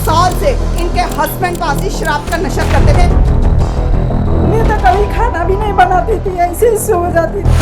साल से इनके हस्बैंड पासी शराब का नशा करते थे। मैं तो कभी खाना भी नहीं बनाती थी, ऐसे ही सो जाती थी।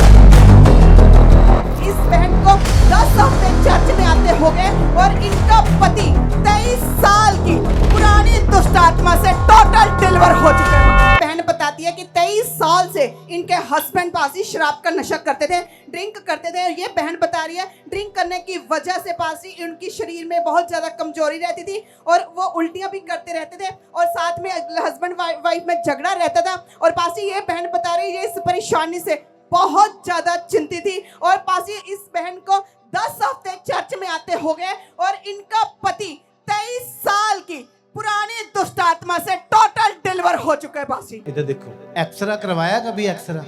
इस बहन को 10 हफ्ते चर्च में आते हो गए और इनका पति 23 साल की पुरानी दुष्ट आत्मा से टोटल डिलीवर हो चुका है। बहन बताती है कि 23 साल से इनके हस्बैंड पासी शराब का नशा करते थे, ड्रिंक करते थे। ये बहन बता रही है ड्रिंक करने की वजह से पासी उनकी शरीर में बहुत ज्यादा कमजोरी रहती थी और वो उल्टियां भी करते रहते थे और साथ में हस्बैंड वाइफ में झगड़ा रहता था। और पासी ये बहन बता रही है इस परेशानी से बहुत ज्यादा चिंतित थी और पासी इस बहन को 10 हफ्ते चर्च में आते हो गए और इनका पति 23 साल की पुरानी दुष्ट आत्मा से टोटल डिलीवर हो चुका है। पासी इधर देखो, एक्सरा करवाया कभी? एक्सरा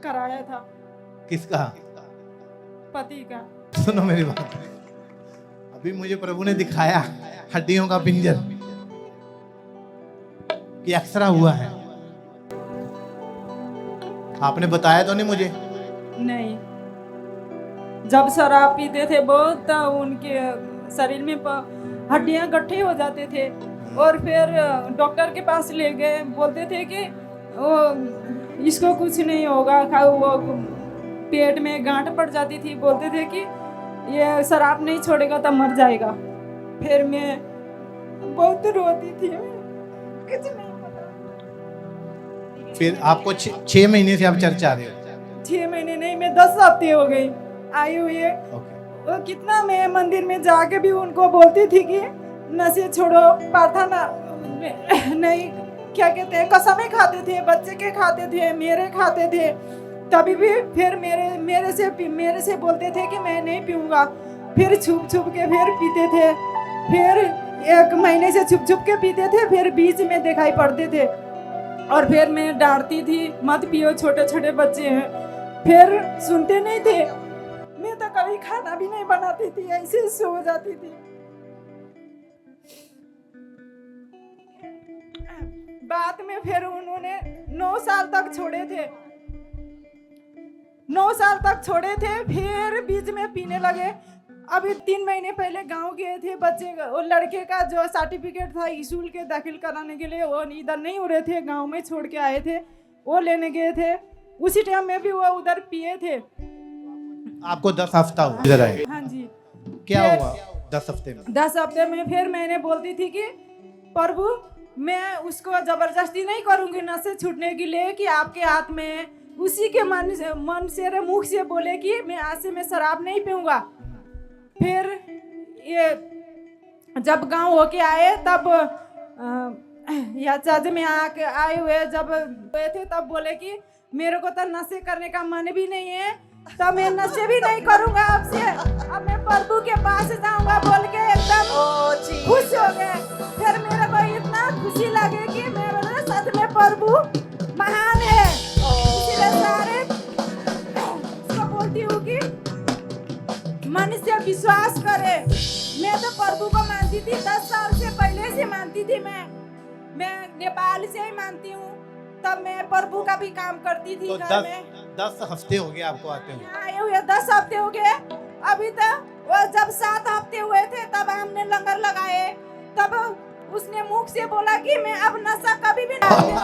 कराया था किसका? पति का। सुनो मेरी बात, अभी मुझे प्रभु ने दिखाया हड्डियों का पिंजर कि एक्सरा हुआ है। आपने बताया तो नहीं मुझे? नहीं, जब शराब पीते थे बहुत तो उनके शरीर में हड्डियां गट्ठे हो जाते थे और फिर डॉक्टर के पास ले गए। बोलते थे कि वो इसको कुछ नहीं होगा, वो पेट में गांठ पड़ जाती थी। बोलते थे कि ये शराब नहीं छोड़ेगा तो मर जाएगा। फिर मैं बहुत रोती थी, कुछ नहीं पता। फिर आपको 6 महीने से आप चर्च आ रहे हो? 6 महीने नहीं, मैं 10 हफ्ते हो गई आई हुई है। ओके। वो कितना मैं मंदिर में जाके भी उनको बोलती थी कि नशे छोड़ो, प्रार्थना नहीं, क्या कहते हैं, कसमें खाते थे, बच्चे के खाते थे, मेरे खाते थे। तभी भी फिर मेरे से बोलते थे कि मैं नहीं पीऊंगा। फिर छुप छुप के फिर पीते थे। फिर 1 महीने से छुप छुप के पीते थे, फिर बीच में दिखाई पड़ते थे और फिर मैं डांटती थी मत पियो, छोटे छोटे बच्चे हैं। फिर सुनते नहीं थे। मैं तो कभी खाना भी नहीं बनाती थी, ऐसे ही सो जाती थी। बाद में फिर उन्होंने 9 साल तक छोड़े थे। 9 साल तक छोड़े थे, फिर बीच में पीने लगे। अभी 3 महीने पहले गांव गए थे, बच्चे वो लड़के का जो सर्टिफिकेट था स्कूल के दाखिल कराने के लिए, वो इधर नहीं हो रहे थे, गांव में छोड़ के आए थे, वो लेने गए थे। उसी टाइम में भी वो उधर पिए थे। आपको 10 हफ्ता हुआ इधर आए? हाँ जी। क्या फिर हुआ 10 हफ्ते में? 10 हफ्ते में फिर मैंने बोलती थी कि प्रभु मैं उसको जबरदस्ती नहीं करूंगी नशे छूटने के लिए, कि आपके हाथ में है। उसी के मन से मुख से बोले कि मैं आज से मैं शराब नहीं पीऊंगा। फिर ये जब गांव होके आए तब या चर्च में आके आए हुए जब गए थे तब बोले कि मेरे को तो नशे करने का मन भी नहीं है, तो मैं नशे भी नहीं करूंगा आपसे, अब मैं प्रभु के पास जाऊंगा बोल के एकदम खुश हो गए। फिर मेरे को इतना खुशी लगे कि मेरे साथ में प्रभु महान है। इसलिए सारे उसको बोलती हूँ कि मन से विश्वास करे। मैं तो प्रभु को मानती थी, 10 साल से पहले से मानती थी। मैं नेपाल से ही मानती हूँ, तब मैं प्रभु का भी काम करती थी। तो घर में 10 हफ्ते हो गए आपको आते हुए? आए हुए 10 हफ्ते हो गए। अभी तक वो जब 7 हफ्ते हुए थे तब हमने लंगर लगाए, तब उसने मुख से बोला कि मैं अब नशा कभी भी नहीं